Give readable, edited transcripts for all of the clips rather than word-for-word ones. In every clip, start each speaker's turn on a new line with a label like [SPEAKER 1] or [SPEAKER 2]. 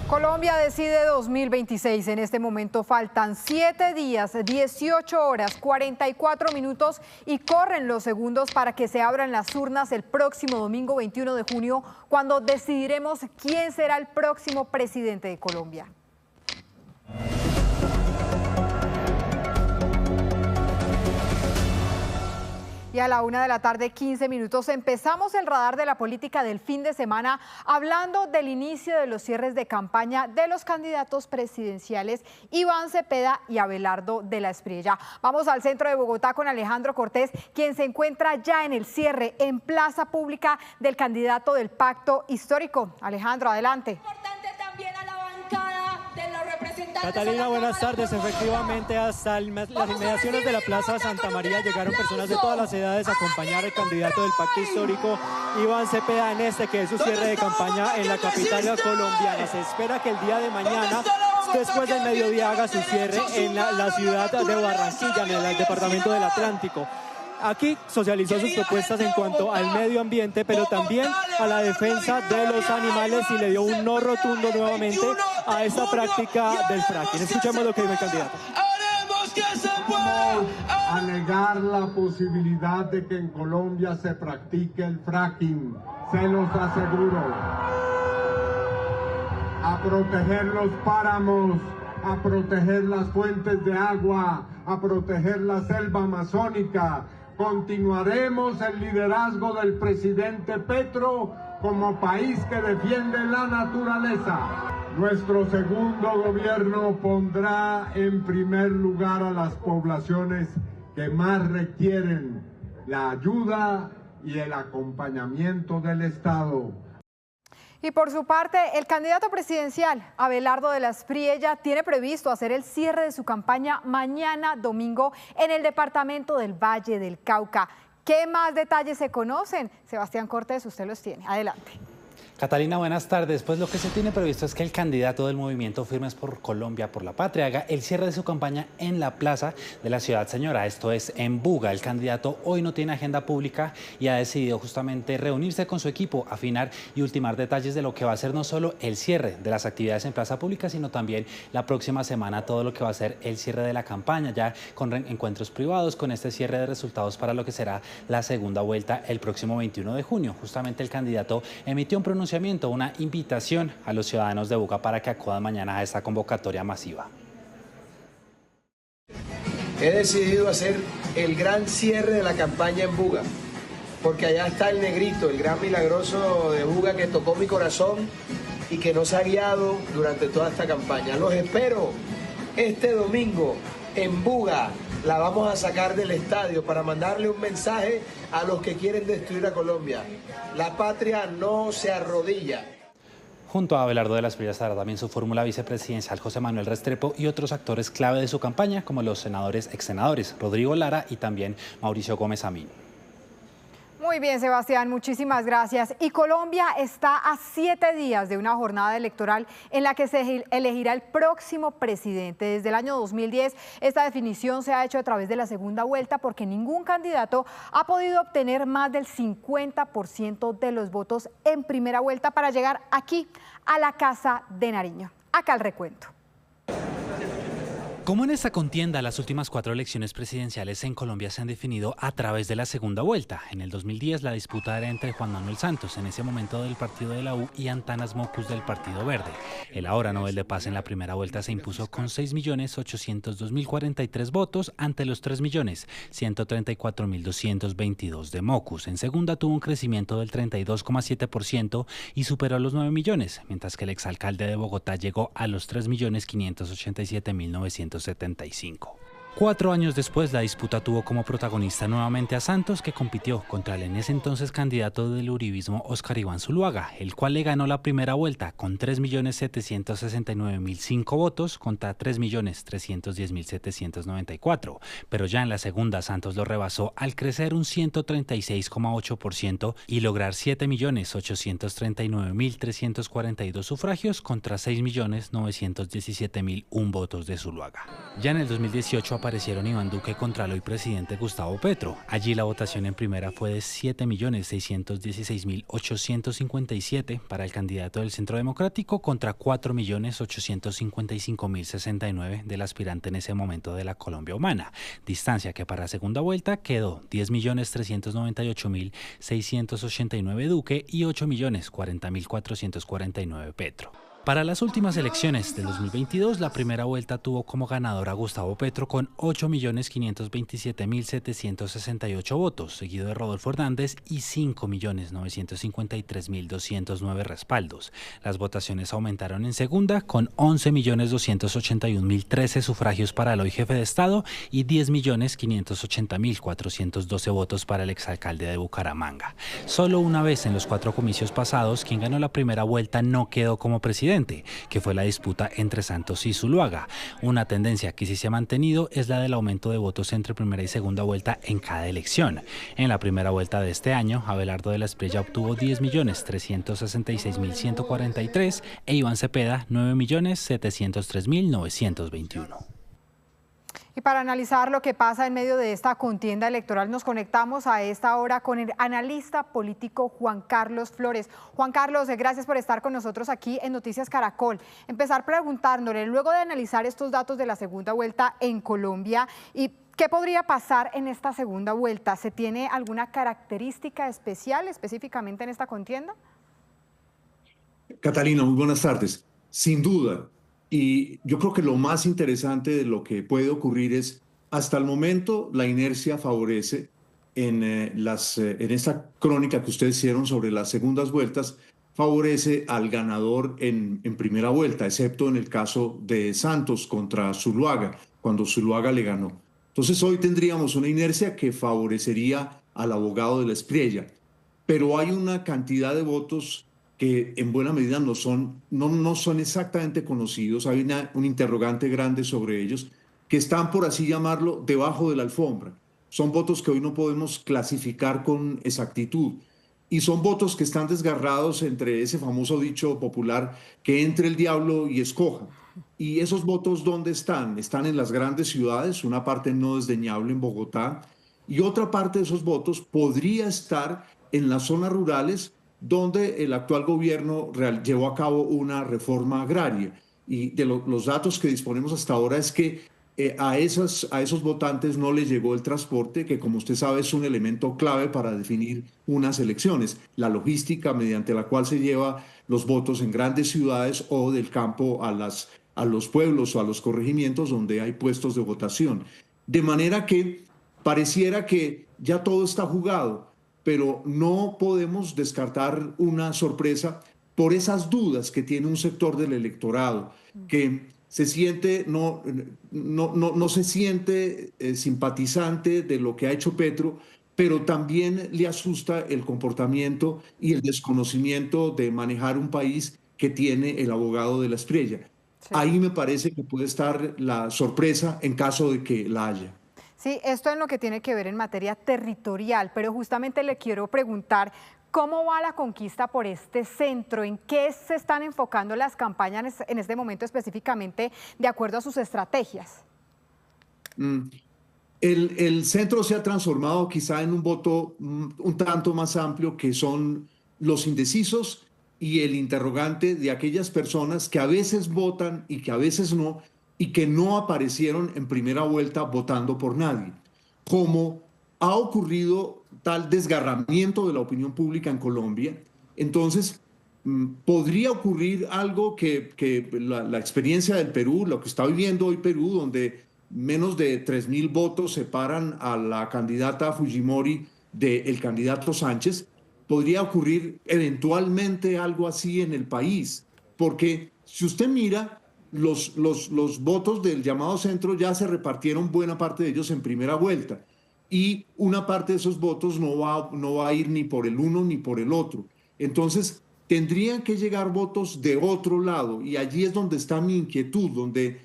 [SPEAKER 1] Colombia decide 2026. En este momento faltan 7 días, 18 horas, 44 minutos y corren los segundos para que se abran las urnas el próximo domingo 21 de junio, cuando decidiremos quién será el próximo presidente de Colombia. Y a la 1:15 p.m. empezamos el radar de la política del fin de semana hablando del inicio de los cierres de campaña de los candidatos presidenciales Iván Cepeda y Abelardo de la Espriella. Vamos al centro de Bogotá con Alejandro Cortés, quien se encuentra ya en el cierre en plaza pública del candidato del Pacto Histórico. Alejandro, adelante.
[SPEAKER 2] Catalina, buenas tardes. Efectivamente, hasta las inmediaciones de la Plaza Santa María llegaron personas de todas las edades a acompañar al candidato del Pacto Histórico, Iván Cepeda, en este que es su cierre de campaña en la capital colombiana. Se espera que el día de mañana, después del mediodía, haga su cierre en la ciudad de Barranquilla, en el departamento del Atlántico. Aquí socializó sus propuestas en cuanto al medio ambiente, pero también a la defensa de los animales, y le dio un no rotundo nuevamente a esta práctica del fracking. Escuchemos lo que dijo el candidato.
[SPEAKER 3] Vamos a negar la posibilidad de que en Colombia se practique el fracking, se los aseguro. A proteger los páramos, a proteger las fuentes de agua, a proteger la selva amazónica. Continuaremos el liderazgo del presidente Petro como país que defiende la naturaleza. Nuestro segundo gobierno pondrá en primer lugar a las poblaciones que más requieren la ayuda y el acompañamiento del Estado.
[SPEAKER 1] Y por su parte, el candidato presidencial, Abelardo de la Espriella, tiene previsto hacer el cierre de su campaña mañana domingo en el departamento del Valle del Cauca. ¿Qué más detalles se conocen? Sebastián Cortés, usted los tiene. Adelante.
[SPEAKER 4] Catalina, buenas tardes. Pues lo que se tiene previsto es que el candidato del movimiento Firmes por Colombia, por la Patria, haga el cierre de su campaña en la plaza de la Ciudad Señora, esto es en Buga. El candidato hoy no tiene agenda pública y ha decidido justamente reunirse con su equipo, afinar y ultimar detalles de lo que va a ser no solo el cierre de las actividades en plaza pública, sino también la próxima semana todo lo que va a ser el cierre de la campaña, ya con encuentros privados, con este cierre de resultados para lo que será la segunda vuelta el próximo 21 de junio. Justamente el candidato emitió un pronunciamiento, una invitación a los ciudadanos de Buga para que acudan mañana a esta convocatoria masiva.
[SPEAKER 5] He decidido hacer el gran cierre de la campaña en Buga, porque allá está el negrito, el gran milagroso de Buga que tocó mi corazón y que nos ha guiado durante toda esta campaña. Los espero este domingo en Buga. La vamos a sacar del estadio para mandarle un mensaje a los que quieren destruir a Colombia. La patria no se arrodilla.
[SPEAKER 4] Junto a Abelardo de la Espriella estará también su fórmula vicepresidencial José Manuel Restrepo y otros actores clave de su campaña, como los exsenadores Rodrigo Lara y también Mauricio Gómez Amín.
[SPEAKER 1] Muy bien, Sebastián, muchísimas gracias. Y Colombia está a 7 días de una jornada electoral en la que se elegirá el próximo presidente. Desde el año 2010, esta definición se ha hecho a través de la segunda vuelta porque ningún candidato ha podido obtener más del 50% de los votos en primera vuelta para llegar aquí, a la Casa de Nariño. Acá el recuento.
[SPEAKER 4] Como en esta contienda, las últimas 4 elecciones presidenciales en Colombia se han definido a través de la segunda vuelta. En el 2010 la disputa era entre Juan Manuel Santos, en ese momento del partido de la U, y Antanas Mocus del Partido Verde. El ahora Nobel de Paz en la primera vuelta se impuso con 6.802.043 votos ante los 3.134.222 de Mocus. En segunda tuvo un crecimiento del 32,7% y superó los 9 millones, mientras que el exalcalde de Bogotá llegó a los 3.587.975. 4 años después, la disputa tuvo como protagonista nuevamente a Santos, que compitió contra el en ese entonces candidato del uribismo Óscar Iván Zuluaga, el cual le ganó la primera vuelta con 3.769.005 votos contra 3.310.794. Pero ya en la segunda, Santos lo rebasó al crecer un 136,8% y lograr 7.839.342 sufragios contra 6.917.001 votos de Zuluaga. Ya en el 2018 aparecieron Iván Duque contra el hoy presidente Gustavo Petro. Allí la votación en primera fue de 7.616.857 para el candidato del Centro Democrático contra 4.855.069 del aspirante en ese momento de la Colombia Humana. Distancia que para la segunda vuelta quedó 10.398.689 Duque y 8.040.449 Petro. Para las últimas elecciones del 2022, la primera vuelta tuvo como ganador a Gustavo Petro con 8.527.768 votos, seguido de Rodolfo Hernández y 5.953.209 respaldos. Las votaciones aumentaron en segunda con 11.281.013 sufragios para el hoy jefe de Estado y 10.580.412 votos para el exalcalde de Bucaramanga. Solo una vez en los 4 comicios pasados, quien ganó la primera vuelta no quedó como presidente, que fue la disputa entre Santos y Zuluaga. Una tendencia que sí se ha mantenido es la del aumento de votos entre primera y segunda vuelta en cada elección. En la primera vuelta de este año, Abelardo de la Espriella obtuvo 10.366.143 e Iván Cepeda 9.703.921.
[SPEAKER 1] Y para analizar lo que pasa en medio de esta contienda electoral, nos conectamos a esta hora con el analista político Juan Carlos Flores. Juan Carlos, gracias por estar con nosotros aquí en Noticias Caracol. Empezar preguntándole, luego de analizar estos datos de la segunda vuelta en Colombia, ¿y qué podría pasar en esta segunda vuelta? ¿Se tiene alguna característica especial específicamente en esta contienda?
[SPEAKER 6] Catalina, muy buenas tardes. Sin duda. Y yo creo que lo más interesante de lo que puede ocurrir es, hasta el momento, la inercia favorece en esta crónica que ustedes hicieron sobre las segundas vueltas, favorece al ganador en primera vuelta, excepto en el caso de Santos contra Zuluaga, cuando Zuluaga le ganó. Entonces hoy tendríamos una inercia que favorecería al abogado de la Espriella, pero hay una cantidad de votos que en buena medida no son exactamente conocidos, hay un interrogante grande sobre ellos, que están, por así llamarlo, debajo de la alfombra. Son votos que hoy no podemos clasificar con exactitud, y son votos que están desgarrados entre ese famoso dicho popular, que entre el diablo y escoja. ¿Y esos votos dónde están? Están en las grandes ciudades, una parte no desdeñable en Bogotá, y otra parte de esos votos podría estar en las zonas rurales, donde el actual gobierno llevó a cabo una reforma agraria. Y de los datos que disponemos hasta ahora es que a esos votantes no les llegó el transporte, que como usted sabe es un elemento clave para definir unas elecciones, la logística mediante la cual se lleva los votos en grandes ciudades o del campo a los pueblos o a los corregimientos donde hay puestos de votación. De manera que pareciera que ya todo está jugado, pero no podemos descartar una sorpresa por esas dudas que tiene un sector del electorado, que se siente, no se siente simpatizante de lo que ha hecho Petro, pero también le asusta el comportamiento y el desconocimiento de manejar un país que tiene el abogado de la Espriella. Sí. Ahí me parece que puede estar la sorpresa en caso de que la haya.
[SPEAKER 1] Sí, esto en lo que tiene que ver en materia territorial, pero justamente le quiero preguntar, ¿cómo va la conquista por este centro? ¿En qué se están enfocando las campañas en este momento específicamente de acuerdo a sus estrategias?
[SPEAKER 6] El centro se ha transformado quizá en un voto un tanto más amplio, que son los indecisos y el interrogante de aquellas personas que a veces votan y que a veces no, y que no aparecieron en primera vuelta votando por nadie. Como ha ocurrido tal desgarramiento de la opinión pública en Colombia, entonces podría ocurrir algo que la experiencia del Perú, lo que está viviendo hoy Perú, donde menos de 3.000 votos separan a la candidata Fujimori del candidato Sánchez, podría ocurrir eventualmente algo así en el país, porque si usted mira, los votos del llamado centro ya se repartieron buena parte de ellos en primera vuelta, y una parte de esos votos no va a ir ni por el uno ni por el otro. Entonces tendrían que llegar votos de otro lado, y allí es donde está mi inquietud, donde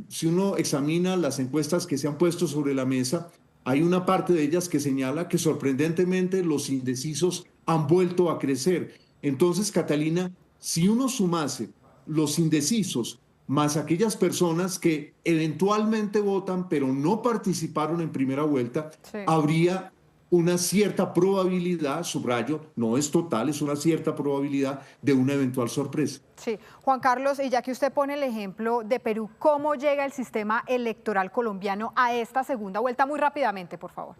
[SPEAKER 6] si uno examina las encuestas que se han puesto sobre la mesa, hay una parte de ellas que señala que sorprendentemente los indecisos han vuelto a crecer. Entonces, Catalina, si uno sumase los indecisos más aquellas personas que eventualmente votan pero no participaron en primera vuelta, sí, habría una cierta probabilidad, subrayo, no es total, es una cierta probabilidad de una eventual sorpresa.
[SPEAKER 1] Sí, Juan Carlos, y ya que usted pone el ejemplo de Perú, ¿cómo llega el sistema electoral colombiano a esta segunda vuelta? Muy rápidamente, por favor.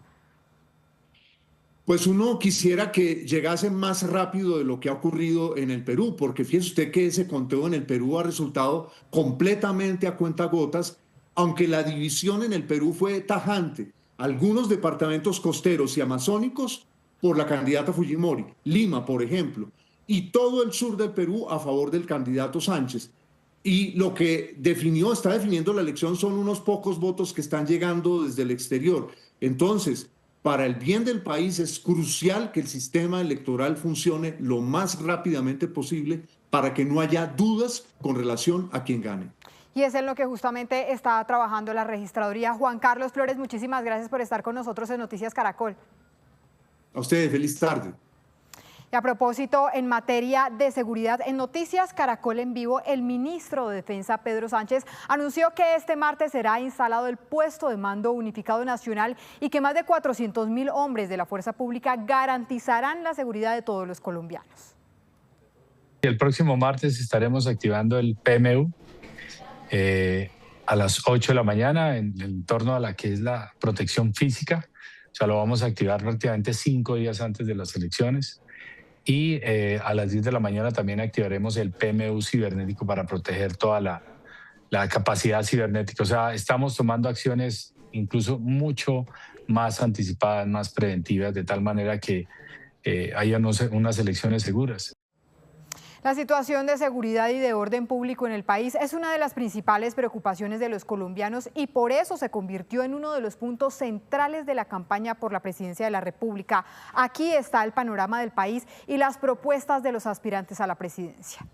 [SPEAKER 6] Pues uno quisiera que llegase más rápido de lo que ha ocurrido en el Perú, porque fíjese usted que ese conteo en el Perú ha resultado completamente a cuentagotas, aunque la división en el Perú fue tajante. Algunos departamentos costeros y amazónicos por la candidata Fujimori, Lima, por ejemplo, y todo el sur del Perú a favor del candidato Sánchez. Y lo que está definiendo la elección son unos pocos votos que están llegando desde el exterior. Entonces, para el bien del país es crucial que el sistema electoral funcione lo más rápidamente posible para que no haya dudas con relación a quién gane.
[SPEAKER 1] Y es en lo que justamente está trabajando la registraduría. Juan Carlos Flores, muchísimas gracias por estar con nosotros en Noticias Caracol.
[SPEAKER 6] A ustedes, feliz tarde.
[SPEAKER 1] Y a propósito, en materia de seguridad, en Noticias Caracol en Vivo, el ministro de Defensa, Pedro Sánchez, anunció que este martes será instalado el puesto de mando unificado nacional y que más de 400.000 hombres de la fuerza pública garantizarán la seguridad de todos los colombianos.
[SPEAKER 7] El próximo martes estaremos activando el PMU a las 8 de la mañana en torno a la que es la protección física. O sea, lo vamos a activar prácticamente 5 días antes de las elecciones. Y a las 10 de la mañana también activaremos el PMU cibernético para proteger toda la capacidad cibernética. O sea, estamos tomando acciones incluso mucho más anticipadas, más preventivas, de tal manera que haya unas elecciones seguras.
[SPEAKER 1] La situación de seguridad y de orden público en el país es una de las principales preocupaciones de los colombianos y por eso se convirtió en uno de los puntos centrales de la campaña por la presidencia de la República. Aquí está el panorama del país y las propuestas de los aspirantes a la presidencia.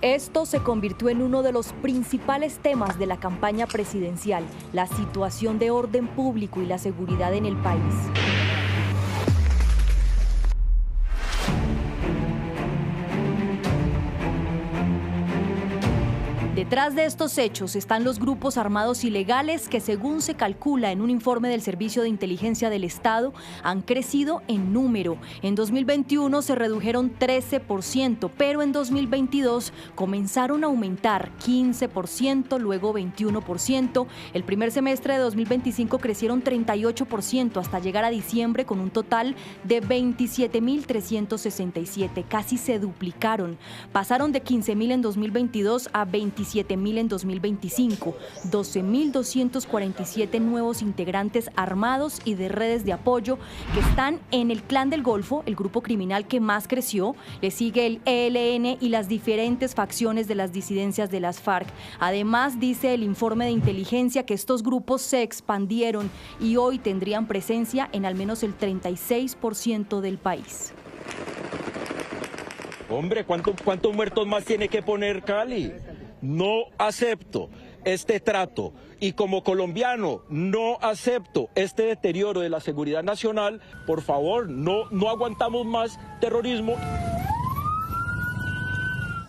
[SPEAKER 8] Esto se convirtió en uno de los principales temas de la campaña presidencial, la situación de orden público y la seguridad en el país. Detrás de estos hechos están los grupos armados ilegales que, según se calcula en un informe del Servicio de Inteligencia del Estado, han crecido en número. En 2021 se redujeron 13%, pero en 2022 comenzaron a aumentar 15%, luego 21%. El primer semestre de 2025 crecieron 38% hasta llegar a diciembre con un total de 27.367. Casi se duplicaron. Pasaron de 15.000 en 2022 a 27.000 en 2025, 12.247 nuevos integrantes armados y de redes de apoyo que están en el Clan del Golfo, el grupo criminal que más creció. Le sigue el ELN y las diferentes facciones de las disidencias de las FARC. Además, dice el informe de inteligencia que estos grupos se expandieron y hoy tendrían presencia en al menos el 36% del país.
[SPEAKER 9] Hombre, ¿cuántos muertos más tiene que poner Cali? No acepto este trato y como colombiano no acepto este deterioro de la seguridad nacional. Por favor, no aguantamos más terrorismo.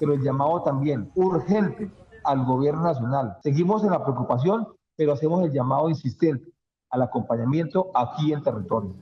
[SPEAKER 10] Pero el llamado también urgente al gobierno nacional. Seguimos en la preocupación, pero hacemos el llamado insistente al acompañamiento aquí en territorio.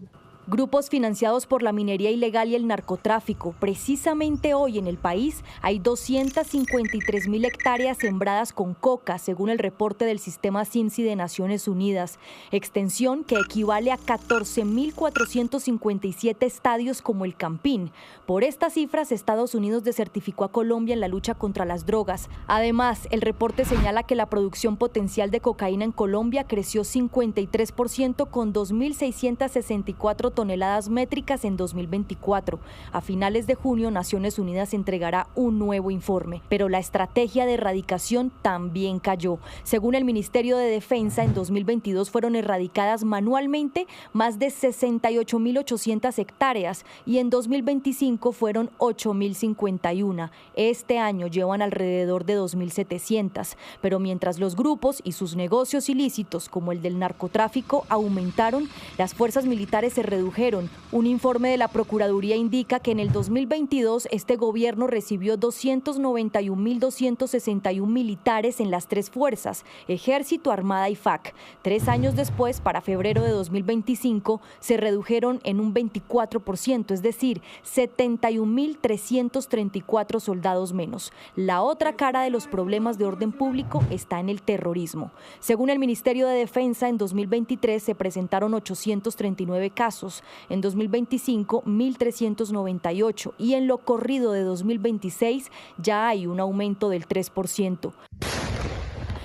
[SPEAKER 8] Grupos financiados por la minería ilegal y el narcotráfico. Precisamente hoy en el país hay 253.000 hectáreas sembradas con coca, según el reporte del sistema CIMSI de Naciones Unidas. Extensión que equivale a 14.457 estadios como el Campín. Por estas cifras, Estados Unidos desertificó a Colombia en la lucha contra las drogas. Además, el reporte señala que la producción potencial de cocaína en Colombia creció 53% con 2.664 toneladas métricas en 2024. A finales de junio, Naciones Unidas entregará un nuevo informe, pero la estrategia de erradicación también cayó. Según el Ministerio de Defensa, en 2022 fueron erradicadas manualmente más de 68.800 hectáreas y en 2025 fueron 8.051. Este año llevan alrededor de 2.700, pero mientras los grupos y sus negocios ilícitos, como el del narcotráfico, aumentaron, las fuerzas militares se redujeron. Un informe de la Procuraduría indica que en el 2022 este gobierno recibió 291.261 militares en las tres fuerzas, Ejército, Armada y FAC. 3 años después, para febrero de 2025, se redujeron en un 24%, es decir, 71.334 soldados menos. La otra cara de los problemas de orden público está en el terrorismo. Según el Ministerio de Defensa, en 2023 se presentaron 839 casos, en 2025 1.398 y en lo corrido de 2026 ya hay un aumento del 3%.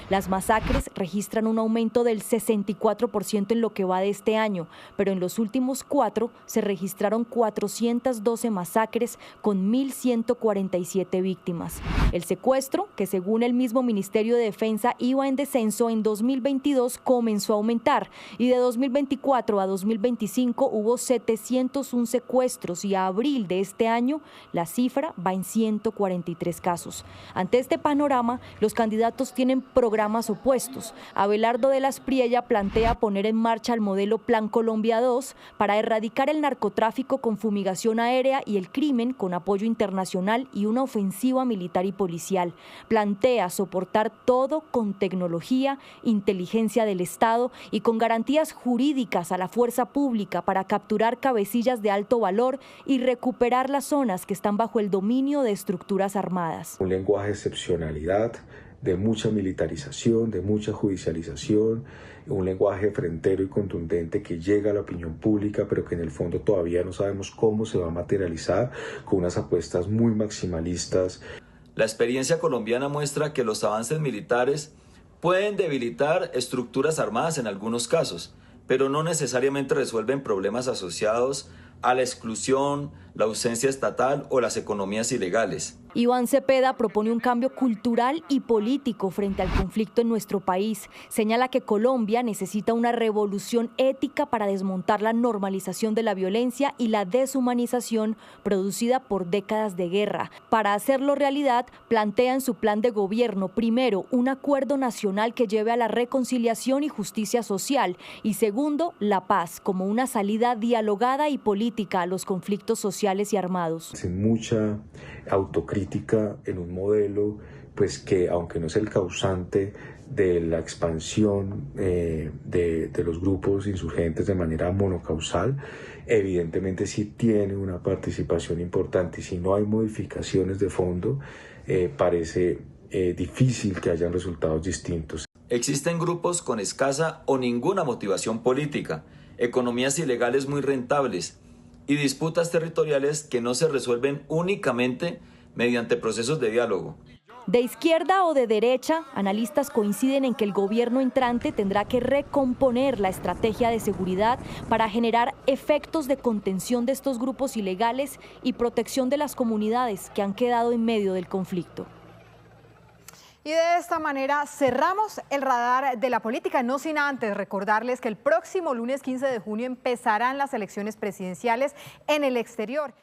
[SPEAKER 8] Las masacres registran un aumento del 64% en lo que va de este año, pero en los últimos 4 se registraron 412 masacres con 1.147 víctimas. El secuestro, que según el mismo Ministerio de Defensa iba en descenso, en 2022 comenzó a aumentar y de 2024 a 2025 hubo 701 secuestros y a abril de este año la cifra va en 143 casos. Ante este panorama, los candidatos tienen programas opuestos. Abelardo de las Priella plantea poner en marcha el modelo Plan Colombia 2 para erradicar el narcotráfico con fumigación aérea y el crimen con apoyo internacional y una ofensiva militar y policial. Plantea soportar todo con tecnología, inteligencia del Estado y con garantías jurídicas a la fuerza pública para capturar cabecillas de alto valor y recuperar las zonas que están bajo el dominio de estructuras armadas.
[SPEAKER 11] Un lenguaje de excepcionalidad, de mucha militarización, de mucha judicialización, un lenguaje frentero y contundente que llega a la opinión pública, pero que en el fondo todavía no sabemos cómo se va a materializar, con unas apuestas muy maximalistas.
[SPEAKER 12] La experiencia colombiana muestra que los avances militares pueden debilitar estructuras armadas en algunos casos, pero no necesariamente resuelven problemas asociados a la exclusión, la ausencia estatal o las economías ilegales.
[SPEAKER 8] Iván Cepeda propone un cambio cultural y político frente al conflicto en nuestro país. Señala que Colombia necesita una revolución ética para desmontar la normalización de la violencia y la deshumanización producida por décadas de guerra. Para hacerlo realidad, plantea en su plan de gobierno, primero, un acuerdo nacional que lleve a la reconciliación y justicia social y segundo, la paz como una salida dialogada y política a los conflictos sociales y armados.
[SPEAKER 11] Sin mucha autocrítica en un modelo pues que, aunque no es el causante de la expansión de los grupos insurgentes de manera monocausal, evidentemente sí tiene una participación importante, y si no hay modificaciones de fondo, parece difícil que hayan resultados distintos.
[SPEAKER 12] Existen grupos con escasa o ninguna motivación política, economías ilegales muy rentables y disputas territoriales que no se resuelven únicamente mediante procesos de diálogo.
[SPEAKER 8] De izquierda o de derecha, analistas coinciden en que el gobierno entrante tendrá que recomponer la estrategia de seguridad para generar efectos de contención de estos grupos ilegales y protección de las comunidades que han quedado en medio del conflicto.
[SPEAKER 1] Y de esta manera cerramos el radar de la política, no sin antes recordarles que el próximo lunes 15 de junio empezarán las elecciones presidenciales en el exterior.